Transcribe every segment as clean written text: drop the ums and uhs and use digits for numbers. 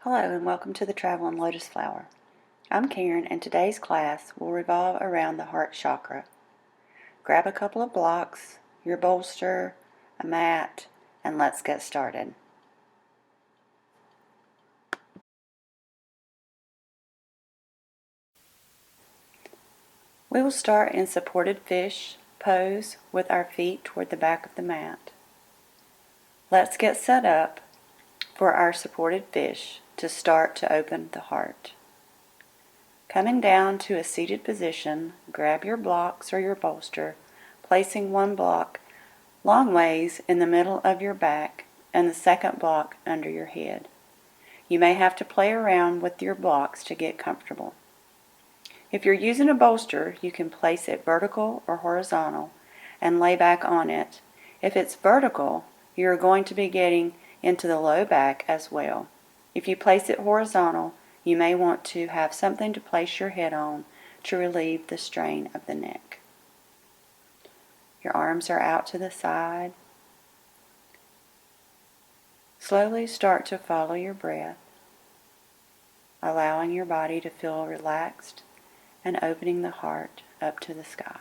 Hello and welcome to the Traveling Lotus Flower. I'm Karen and today's class will revolve around the heart chakra. Grab a couple of blocks, your bolster, a mat, and let's get started. We will start in supported fish pose with our feet toward the back of the mat. Let's get set up for our supported fish to start to open the heart. Coming down to a seated position, grab your blocks or your bolster, placing one block long ways in the middle of your back and the second block under your head. You may have to play around with your blocks to get comfortable. If you're using a bolster, you can place it vertical or horizontal and lay back on it. If it's vertical, you're going to be getting into the low back as well. If you place it horizontal, you may want to have something to place your head on to relieve the strain of the neck. Your arms are out to the side. Slowly start to follow your breath, allowing your body to feel relaxed and opening the heart up to the sky.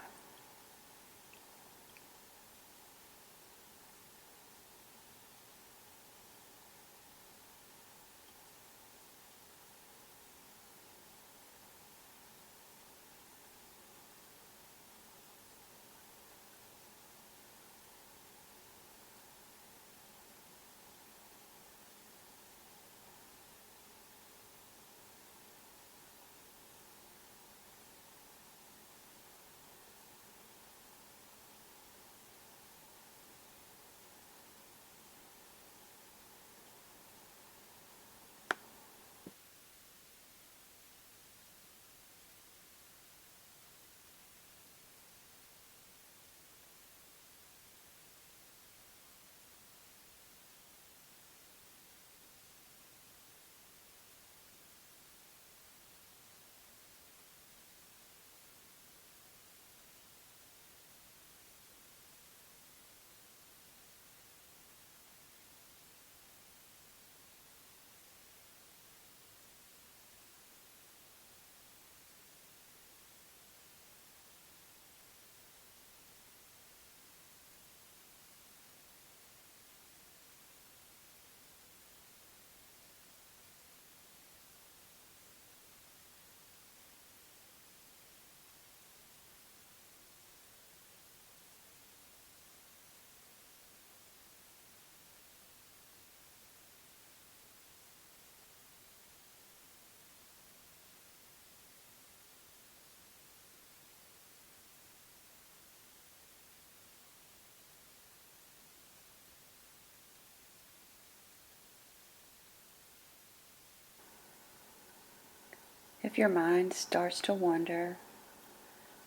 If your mind starts to wander,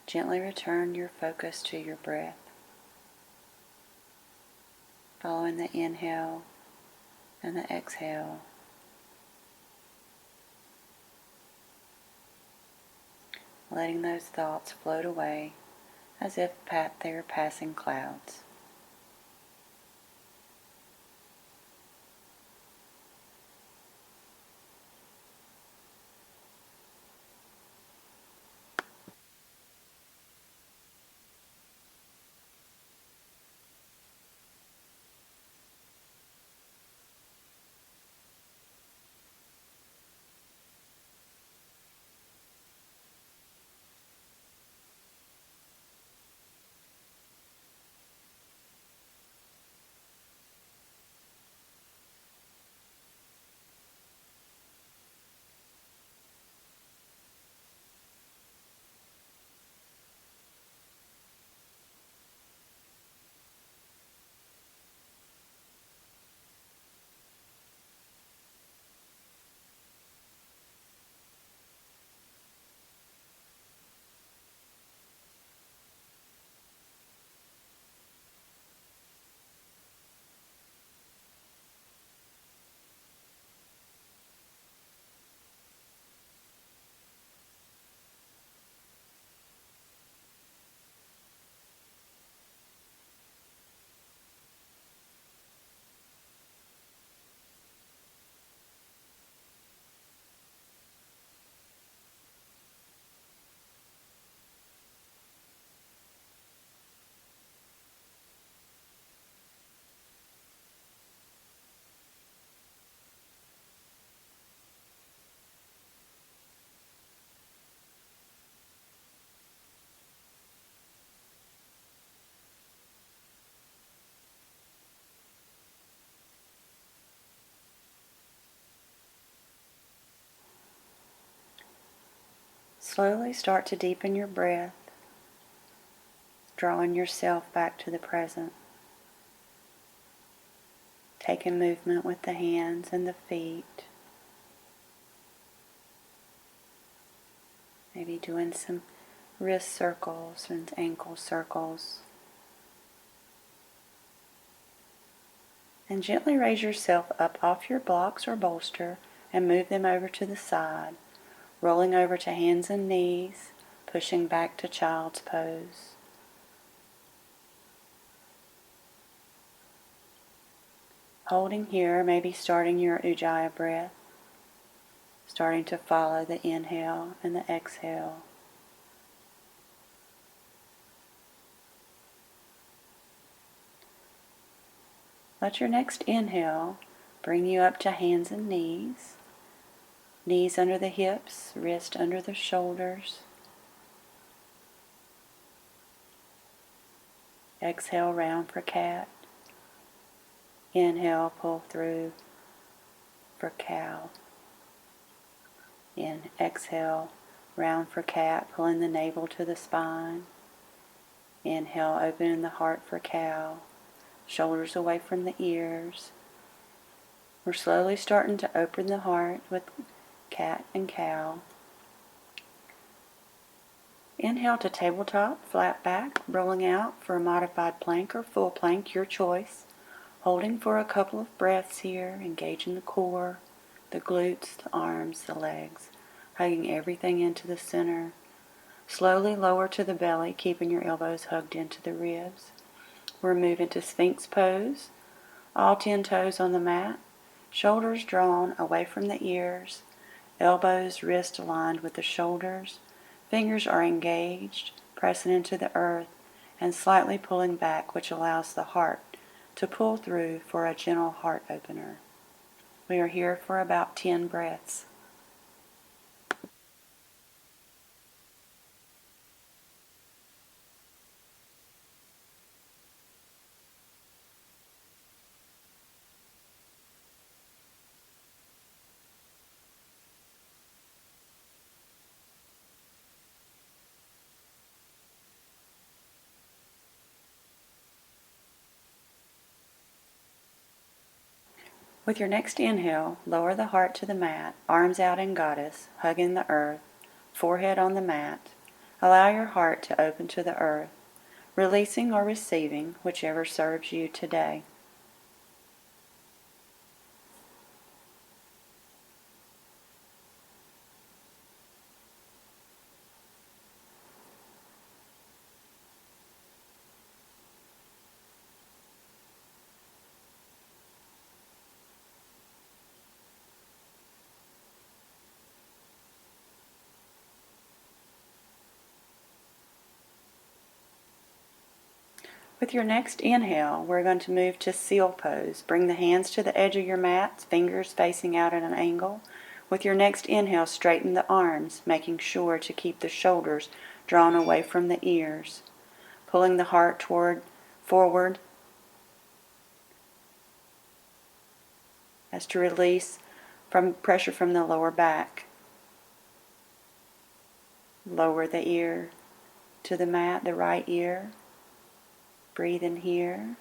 gently return your focus to your breath, following the inhale and the exhale. Letting those thoughts float away as if they are passing clouds. Slowly start to deepen your breath, drawing yourself back to the present. Taking movement with the hands and the feet. Maybe doing some wrist circles and ankle circles. And gently raise yourself up off your blocks or bolster and move them over to the side, rolling over to hands and knees, pushing back to child's pose. Holding here, maybe starting your Ujjayi breath, starting to follow the inhale and the exhale. Let your next inhale bring you up to hands and knees. Knees under the hips, wrist under the shoulders. Exhale, round for cat. Inhale, pull through for cow. Exhale, round for cat, pulling the navel to the spine. Inhale, opening the heart for cow. Shoulders away from the ears. We're slowly starting to open the heart with cat and cow. Inhale to tabletop, flat back, rolling out for a modified plank or full plank, your choice. Holding for a couple of breaths here, engaging the core, the glutes, the arms, the legs, hugging everything into the center. Slowly lower to the belly, keeping your elbows hugged into the ribs. We're moving to Sphinx pose, all 10 toes on the mat, shoulders drawn away from the ears, elbows, wrists aligned with the shoulders, fingers are engaged, pressing into the earth, and slightly pulling back, which allows the heart to pull through for a gentle heart opener. We are here for about 10 breaths. With your next inhale, lower the heart to the mat, arms out in goddess, hugging the earth, forehead on the mat. Allow your heart to open to the earth, releasing or receiving, whichever serves you today. With your next inhale, we're going to move to seal pose. Bring the hands to the edge of your mat, fingers facing out at an angle. With your next inhale, straighten the arms, making sure to keep the shoulders drawn away from the ears. Pulling the heart forward as to release from pressure from the lower back. Lower the ear to the mat, the right ear. Breathe in here.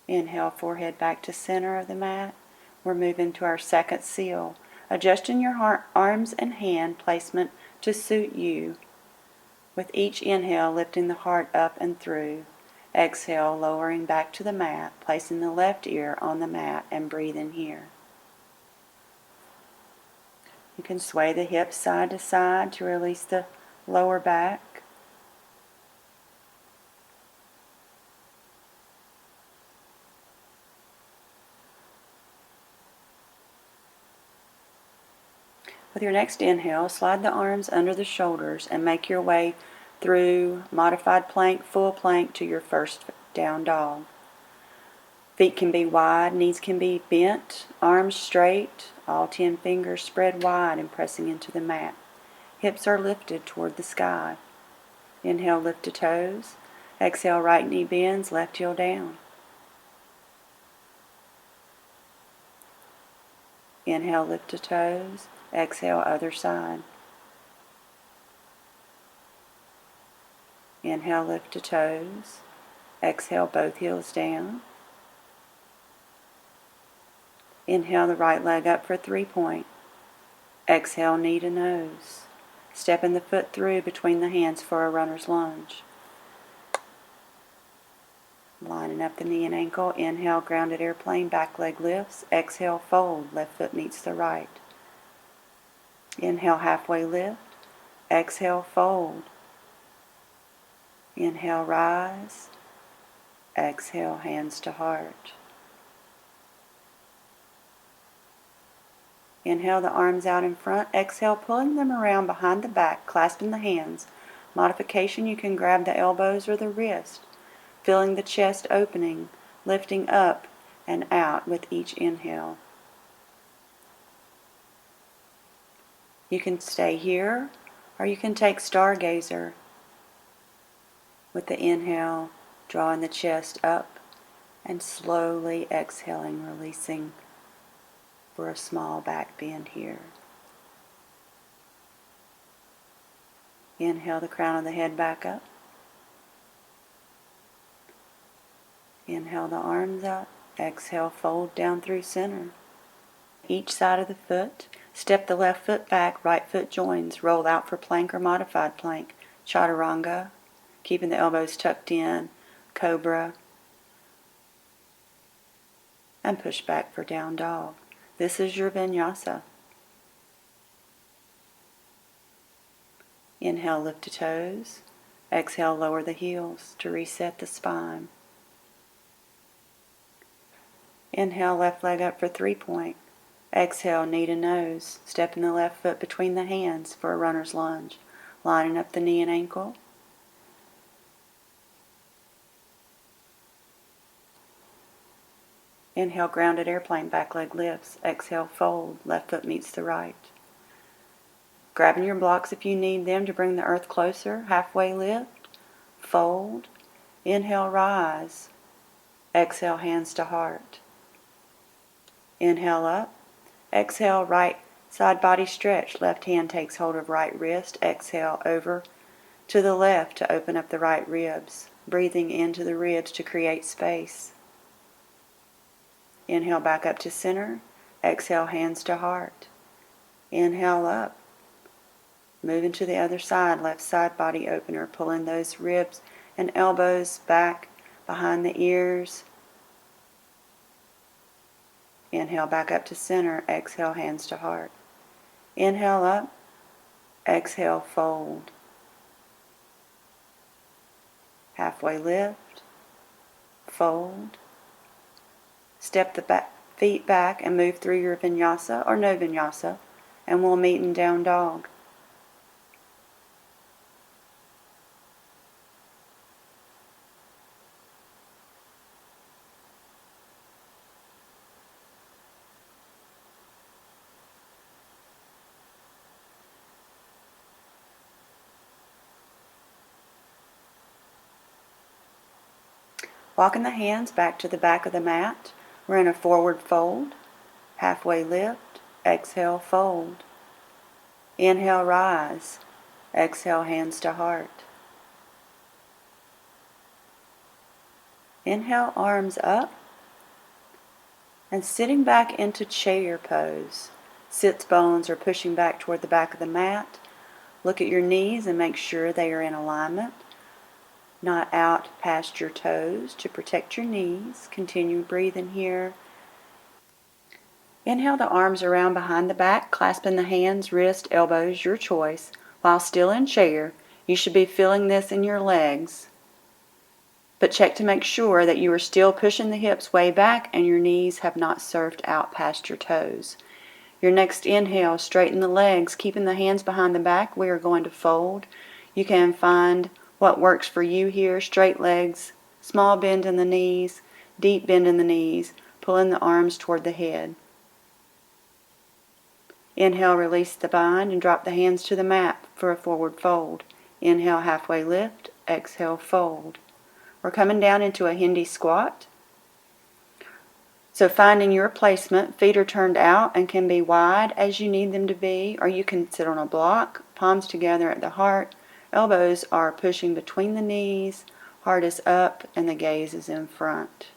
Inhale, forehead back to center of the mat. We're moving to our second seal. Adjusting your arms and hand placement to suit you. With each inhale, lifting the heart up and through. Exhale, lowering back to the mat, placing the left ear on the mat, and breathe in here. You can sway the hips side to side to release the lower back. With your next inhale, slide the arms under the shoulders and make your way through modified plank, full plank to your first down dog. Feet can be wide, knees can be bent, arms straight, all 10 fingers spread wide and pressing into the mat. Hips are lifted toward the sky. Inhale, lift to toes. Exhale, right knee bends, left heel down. Inhale, lift the toes. Exhale, other side. Inhale, lift the toes. Exhale, both heels down. Inhale the right leg up for 3-point. Exhale, knee to nose. Stepping the foot through between the hands for a runner's lunge. Lining up the knee and ankle. Inhale, grounded airplane, back leg lifts. Exhale, fold, left foot meets the right. Inhale, halfway lift. Exhale, fold. Inhale, rise. Exhale, hands to heart. Inhale the arms out in front. Exhale, pulling them around behind the back, clasping the hands. Modification, you can grab the elbows or the wrist, feeling the chest opening, lifting up and out with each inhale. You can stay here, or you can take Stargazer with the inhale, drawing the chest up and slowly exhaling, releasing for a small back bend here. Inhale the crown of the head back up. Inhale the arms up. Exhale, fold down through center. Each side of the foot. Step the left foot back, right foot joins. Roll out for plank or modified plank. Chaturanga, keeping the elbows tucked in. Cobra. And push back for down dog. This is your Vinyasa. Inhale, lift the toes. Exhale, lower the heels to reset the spine. Inhale, left leg up for 3-point. Exhale, knee to nose. Stepping the left foot between the hands for a runner's lunge. Lining up the knee and ankle. Inhale, grounded airplane, back leg lifts. Exhale, fold, left foot meets the right. Grabbing your blocks if you need them to bring the earth closer. Halfway lift, fold. Inhale, rise. Exhale, hands to heart. Inhale up. Exhale, right side body stretch. Left hand takes hold of right wrist. Exhale, over to the left to open up the right ribs. Breathing into the ribs to create space. Inhale back up to center. Exhale, hands to heart. Inhale up. Moving to the other side, left side body opener, pulling those ribs and elbows back behind the ears. Inhale back up to center. Exhale, hands to heart. Inhale up. Exhale, fold. Halfway lift. Fold. Step the feet back and move through your Vinyasa or no Vinyasa, and we'll meet in down dog. Walking the hands back to the back of the mat. We're in a forward fold. Halfway lift. Exhale, fold. Inhale, rise. Exhale, hands to heart. Inhale, arms up. And sitting back into chair pose. Sits bones are pushing back toward the back of the mat. Look at your knees and make sure they are in alignment. Not out past your toes to protect your knees. Continue breathing here. Inhale the arms around behind the back, clasping the hands, wrist, elbows, your choice. While still in chair, you should be feeling this in your legs. But check to make sure that you are still pushing the hips way back and your knees have not surfed out past your toes. Your next inhale, straighten the legs, keeping the hands behind the back. We are going to fold. You can find what works for you here. Straight legs, small bend in the knees, deep bend in the knees, pulling the arms toward the head. Inhale, release the bind and drop the hands to the mat for a forward fold. Inhale, halfway lift. Exhale, fold. We're coming down into a Hindi squat. So finding your placement, feet are turned out and can be wide as you need them to be, or you can sit on a block, palms together at the heart, elbows are pushing between the knees, heart is up, and the gaze is in front.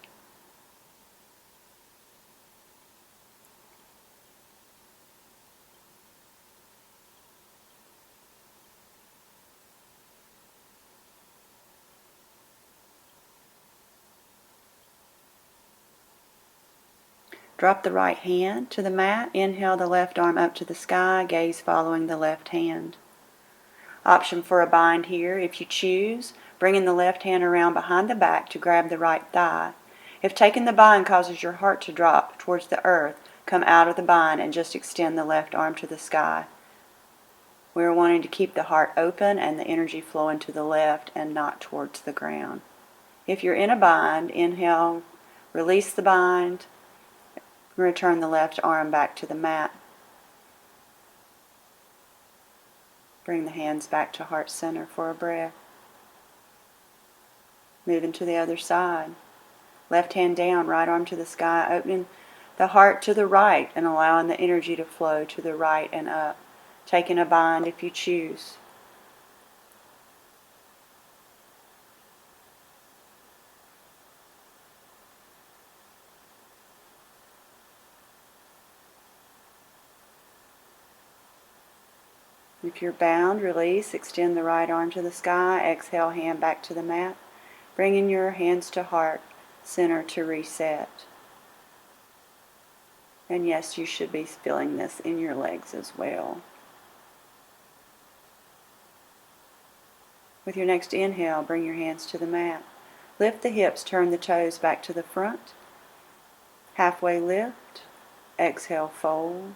Drop the right hand to the mat. Inhale the left arm up to the sky, gaze following the left hand. Option for a bind here if you choose. Bringing the left hand around behind the back to grab the right thigh. If taking the bind causes your heart to drop towards the earth, come out of the bind and just extend the left arm to the sky. We're wanting to keep the heart open and the energy flowing to the left and not towards the ground. If you're in a bind, inhale, release the bind, return the left arm back to the mat. Bring the hands back to heart center for a breath. Moving to the other side. Left hand down, right arm to the sky, opening the heart to the right and allowing the energy to flow to the right and up. Taking a bind if you choose. If you're bound, release, extend the right arm to the sky, exhale, hand back to the mat, bringing your hands to heart center to reset. And yes, you should be feeling this in your legs as well. With your next inhale, bring your hands to the mat. Lift the hips, turn the toes back to the front. Halfway lift, exhale, fold.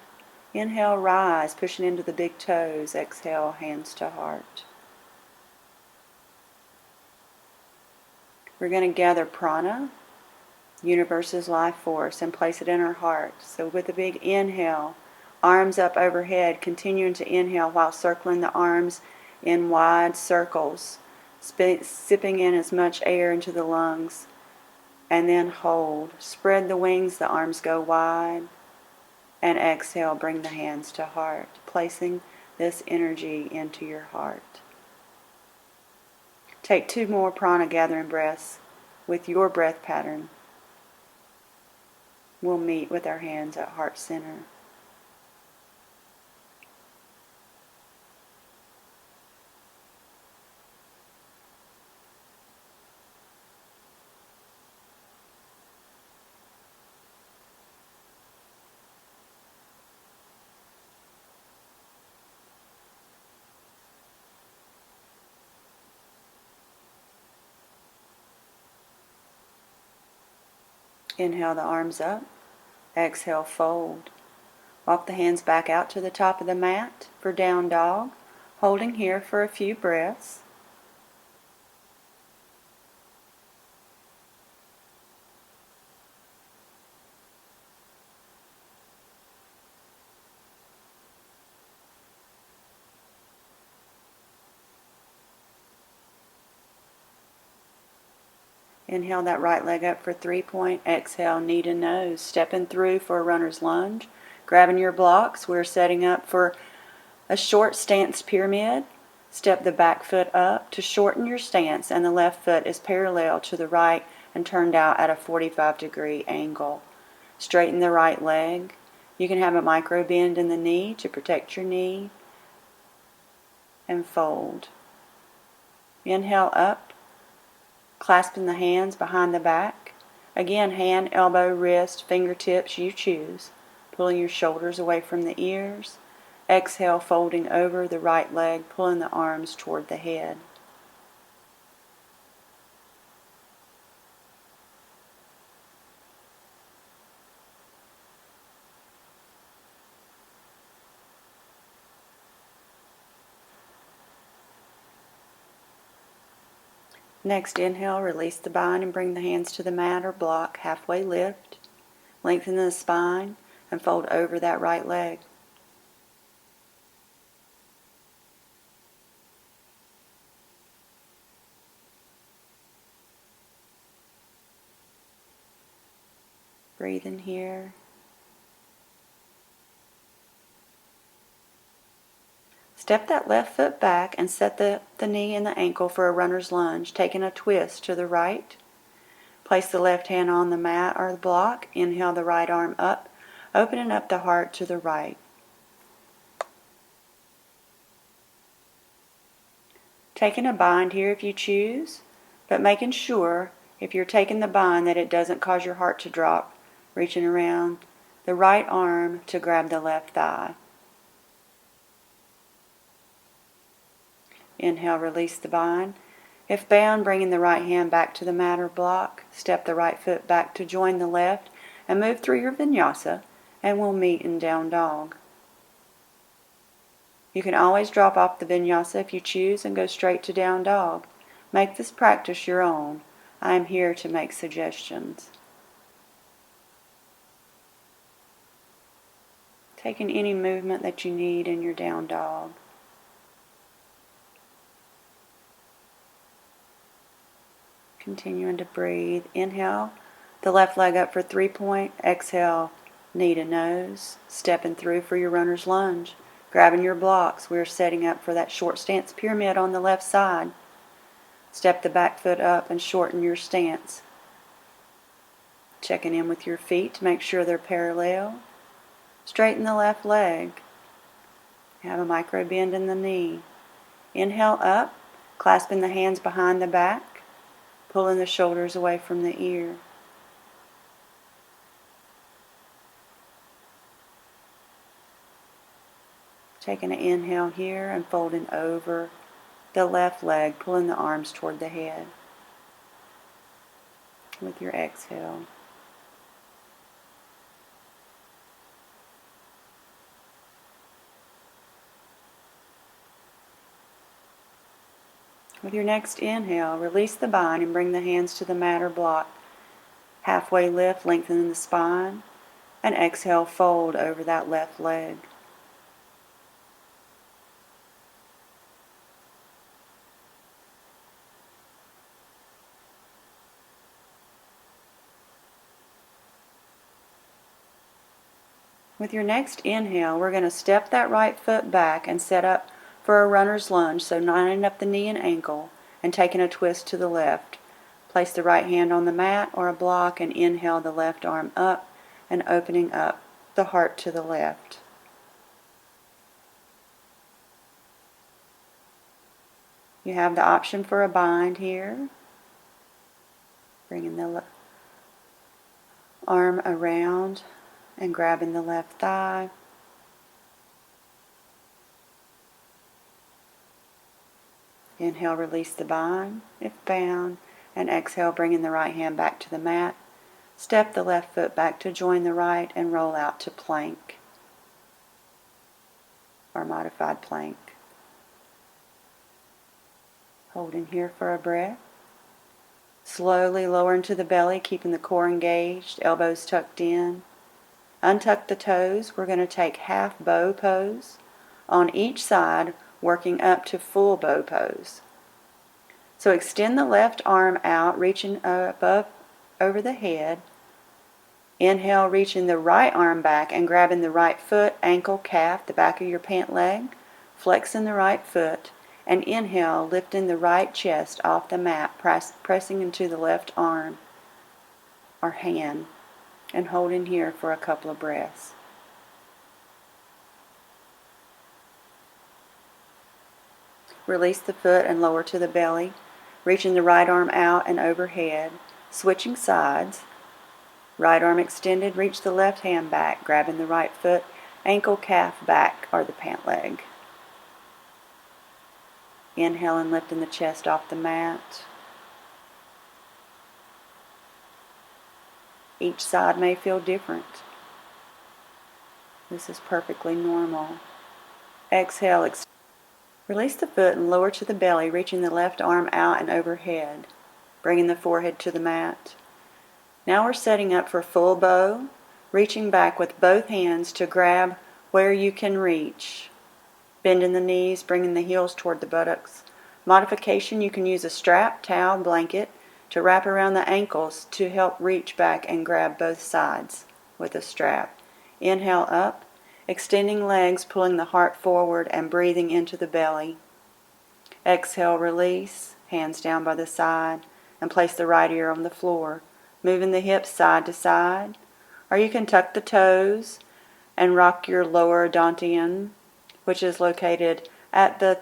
Inhale, rise, pushing into the big toes. Exhale, hands to heart. We're going to gather prana, universe's life force, and place it in our heart. So with a big inhale, arms up overhead, continuing to inhale while circling the arms in wide circles, sipping in as much air into the lungs, and then hold. Spread the wings, the arms go wide. And exhale, bring the hands to heart, placing this energy into your heart. Take 2 more prana gathering breaths with your breath pattern. We'll meet with our hands at heart center. Inhale the arms up. Exhale, fold. Walk the hands back out to the top of the mat for down dog, holding here for a few breaths. Inhale that right leg up for 3-point. Exhale, knee to nose. Stepping through for a runner's lunge. Grabbing your blocks. We're setting up for a short stance pyramid. Step the back foot up to shorten your stance, and the left foot is parallel to the right and turned out at a 45-degree angle. Straighten the right leg. You can have a micro bend in the knee to protect your knee. And fold. Inhale up. Clasping the hands behind the back. Again, hand, elbow, wrist, fingertips, you choose. Pulling your shoulders away from the ears. Exhale, folding over the right leg, pulling the arms toward the head. Next inhale, release the bind and bring the hands to the mat or block, halfway lift. Lengthen the spine and fold over that right leg. Breathe in here. Step that left foot back and set the knee and the ankle for a runner's lunge, taking a twist to the right. Place the left hand on the mat or the block. Inhale the right arm up, opening up the heart to the right. Taking a bind here if you choose, but making sure if you're taking the bind that it doesn't cause your heart to drop, reaching around the right arm to grab the left thigh. Inhale, release the bind. If bound, bringing the right hand back to the mat or block. Step the right foot back to join the left and move through your vinyasa, and we'll meet in down dog. You can always drop off the vinyasa if you choose and go straight to down dog. Make this practice your own. I am here to make suggestions. Taking any movement that you need in your down dog. Continuing to breathe. Inhale the left leg up for 3-point. Exhale, knee to nose. Stepping through for your runner's lunge. Grabbing your blocks. We're setting up for that short stance pyramid on the left side. Step the back foot up and shorten your stance. Checking in with your feet to make sure they're parallel. Straighten the left leg. Have a micro bend in the knee. Inhale up, clasping the hands behind the back. Pulling the shoulders away from the ear. Taking an inhale here and folding over the left leg, pulling the arms toward the head. With your exhale. With your next inhale, release the bind and bring the hands to the mat or block. Halfway lift, lengthening the spine, and exhale, fold over that left leg. With your next inhale, we're going to step that right foot back and set up for a runner's lunge, so lining up the knee and ankle and taking a twist to the left. Place the right hand on the mat or a block and inhale the left arm up and opening up the heart to the left. You have the option for a bind here. Bringing the arm around and grabbing the left thigh. Inhale, release the bind if bound, and exhale, bringing the right hand back to the mat. Step the left foot back to join the right and roll out to plank or modified plank. Holding here for a breath. Slowly lower into the belly, keeping the core engaged, elbows tucked in. Untuck the toes. We're going to take half bow pose on each side, working up to full bow pose. So extend the left arm out, reaching above over the head. Inhale, reaching the right arm back and grabbing the right foot, ankle, calf, the back of your pant leg, flexing the right foot, and inhale, lifting the right chest off the mat, pressing into the left arm or hand, and holding here for a couple of breaths. Release the foot and lower to the belly, reaching the right arm out and overhead, switching sides. Right arm extended, reach the left hand back, grabbing the right foot, ankle, calf, back, or the pant leg. Inhale and lifting the chest off the mat. Each side may feel different. This is perfectly normal. Exhale, release the foot and lower to the belly, reaching the left arm out and overhead, bringing the forehead to the mat. Now we're setting up for full bow, reaching back with both hands to grab where you can reach. Bending the knees, bringing the heels toward the buttocks. Modification, you can use a strap, towel, blanket to wrap around the ankles to help reach back and grab both sides with a strap. Inhale up, extending legs, pulling the heart forward and breathing into the belly. Exhale, release, hands down by the side, and place the right ear on the floor, moving the hips side to side. Or you can tuck the toes and rock your lower dantian, which is located at the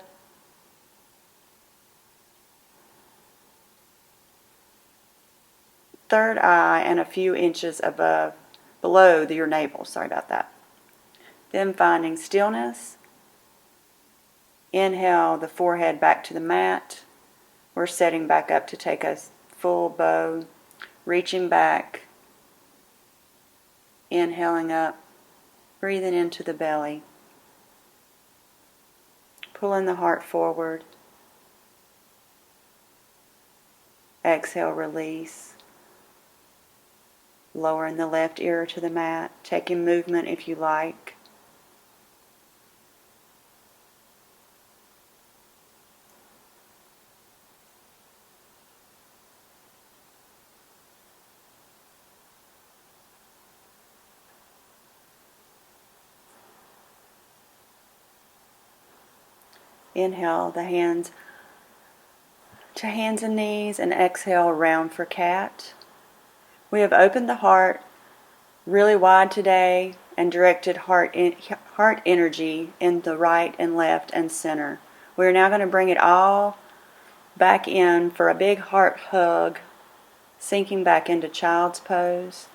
third eye and a few inches below your navel. Sorry about that. Then finding stillness. Inhale the forehead back to the mat. We're setting back up to take a full bow, reaching back, inhaling up, breathing into the belly, pulling the heart forward. Exhale, release. Lowering the left ear to the mat, taking movement if you like. Inhale the hands to hands and knees, and exhale round for cat. We have opened the heart really wide today and directed heart energy in the right and left and center. We're now going to bring it all back in for a big heart hug, sinking back into child's pose.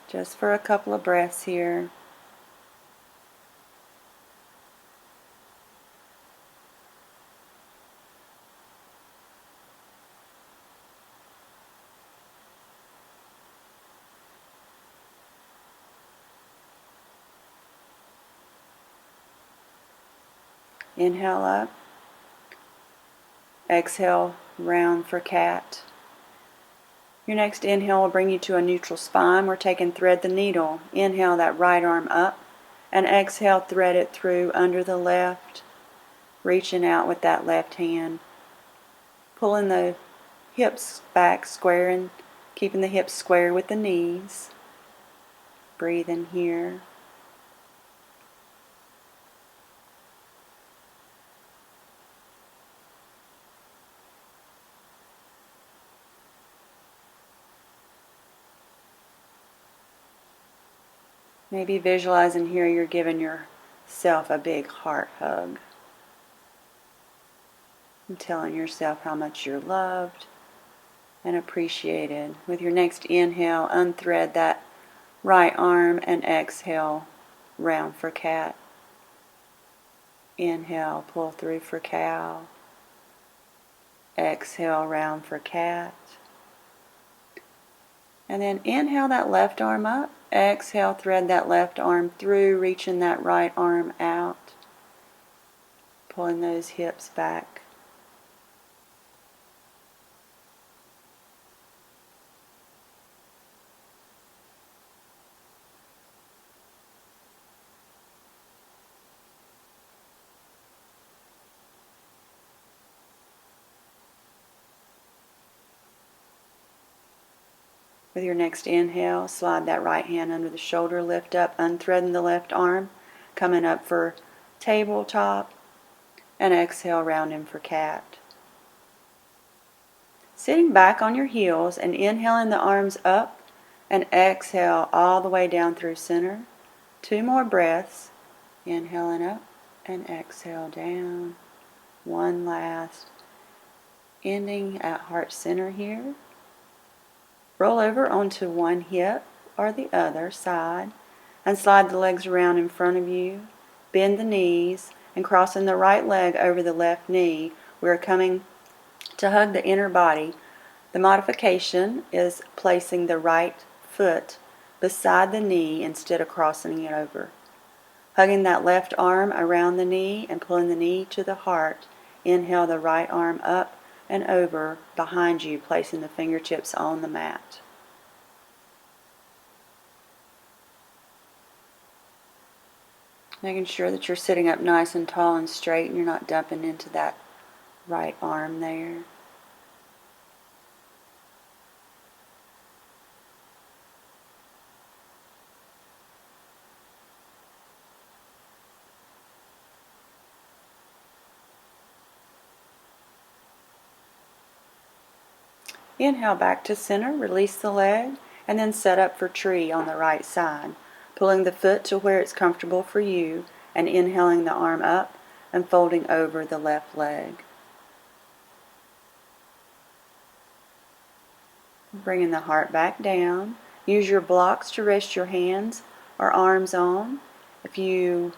Just for a couple of breaths here. Inhale up. Exhale, round for cat. Your next inhale will bring you to a neutral spine. We're taking thread the needle. Inhale that right arm up, and exhale, thread it through under the left, reaching out with that left hand. Pulling the hips back, squaring, keeping the hips square with the knees. Breathe in here. Maybe visualizing here you're giving yourself a big heart hug. And telling yourself how much you're loved and appreciated. With your next inhale, unthread that right arm and exhale, round for cat. Inhale, pull through for cow. Exhale, round for cat. And then inhale that left arm up. Exhale, thread that left arm through, reaching that right arm out. Pulling those hips back. With your next inhale, slide that right hand under the shoulder, lift up, unthreading the left arm, coming up for tabletop, and exhale, rounding for cat. Sitting back on your heels and inhaling the arms up, and exhale all the way down through center. 2 more breaths, inhaling up and exhale down. 1 last, ending at heart center here. Roll over onto one hip or the other side and slide the legs around in front of you. Bend the knees and crossing the right leg over the left knee. We're coming to hug the inner body. The modification is placing the right foot beside the knee instead of crossing it over. Hugging that left arm around the knee and pulling the knee to the heart. Inhale the right arm up and over behind you, placing the fingertips on the mat. Making sure that you're sitting up nice and tall and straight and you're not dumping into that right arm there. Inhale back to center, release the leg, and then set up for tree on the right side, pulling the foot to where it's comfortable for you and inhaling the arm up and folding over the left leg. Bringing the heart back down. Use your blocks to rest your hands or arms on. If you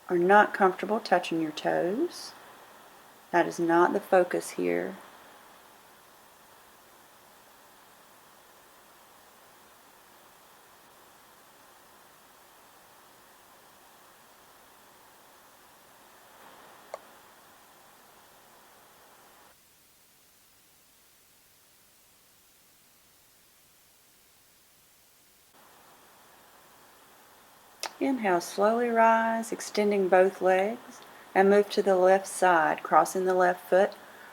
are not comfortable touching your toes, that is not the focus here. Inhale, slowly rise, extending both legs, and move to the left side, crossing the left foot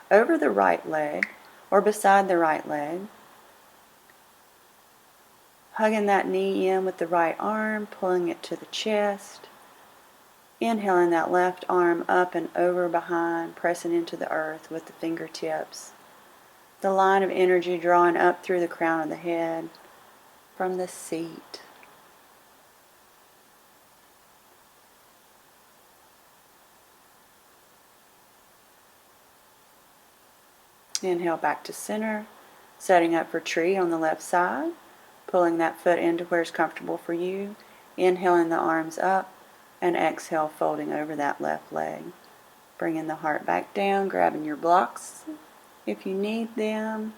over the right leg or beside the right leg. Hugging that knee in with the right arm, pulling it to the chest. Inhaling that left arm up and over behind, pressing into the earth with the fingertips. The line of energy drawing up through the crown of the head from the seat. Inhale back to center, setting up for tree on the left side, pulling that foot into where it's comfortable for you, inhaling the arms up, and exhale, folding over that left leg. Bringing the heart back down, grabbing your blocks if you need them.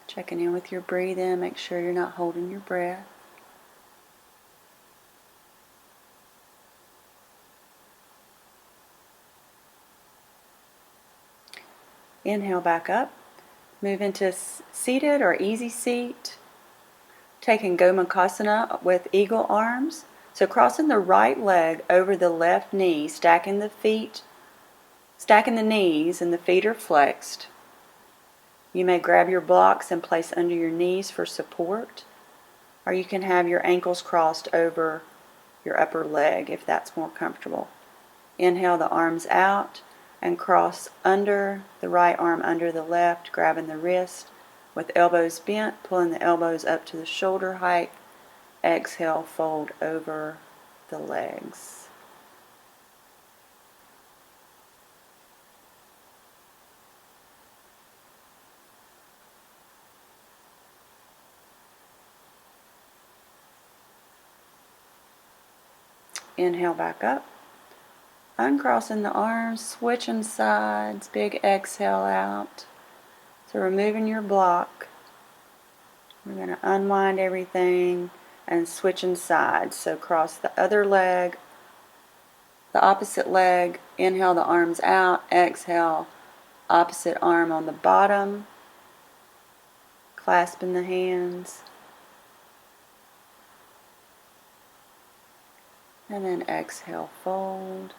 Checking in with your breathing, make sure you're not holding your breath. Inhale back up, move into seated or easy seat. Taking Gomukhasana with eagle arms. So crossing the right leg over the left knee, stacking the knees and the feet are flexed. You may grab your blocks and place under your knees for support, or you can have your ankles crossed over your upper leg if that's more comfortable. Inhale the arms out and cross under the right arm under the left, grabbing the wrist with elbows bent, pulling the elbows up to the shoulder height. Exhale, fold over the legs. Inhale back up. Uncrossing the arms, switching sides, big exhale out. So removing your block. We're going to unwind everything and switching sides. So cross the other leg, the opposite leg, inhale the arms out, exhale, opposite arm on the bottom, clasping the hands. And then exhale, fold.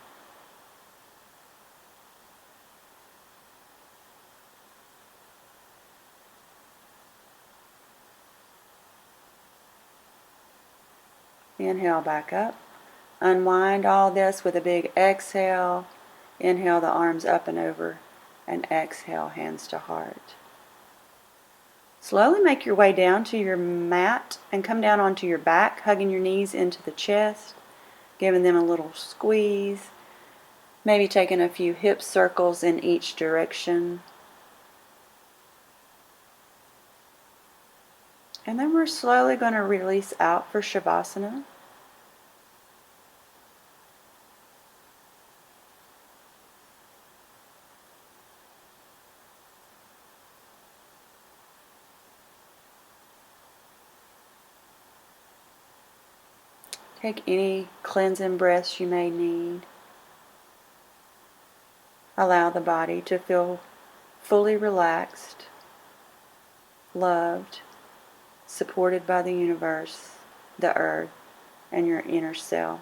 Inhale back up. Unwind all this with a big exhale. Inhale the arms up and over, and exhale, hands to heart. Slowly make your way down to your mat and come down onto your back, hugging your knees into the chest, giving them a little squeeze. Maybe taking a few hip circles in each direction. And then we're slowly going to release out for Shavasana. Take any cleansing breaths you may need. Allow the body to feel fully relaxed. loved, supported by the universe, the earth, and your inner self.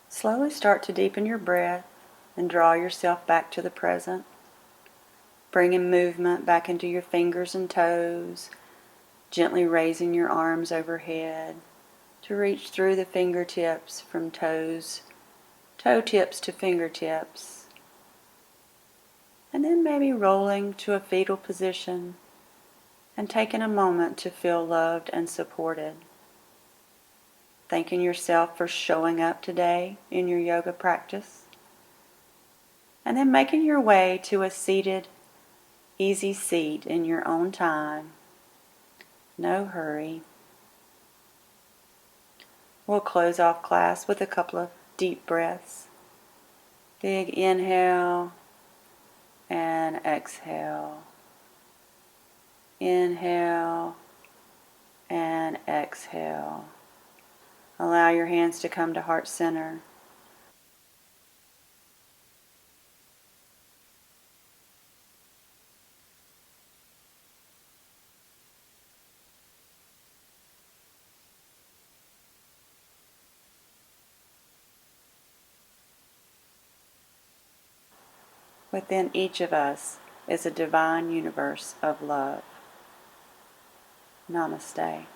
Slowly start to deepen your breath and draw yourself back to the present, bringing movement back into your fingers and toes, gently raising your arms overhead to reach through the fingertips from toe tips to fingertips, and then maybe rolling to a fetal position and taking a moment to feel loved and supported. Thanking yourself for showing up today in your yoga practice. And then making your way to a seated, easy seat in your own time. No hurry. We'll close off class with a couple of deep breaths. Big inhale and exhale. Inhale and exhale. Allow your hands to come to heart center. Within each of us is a divine universe of love. Namaste.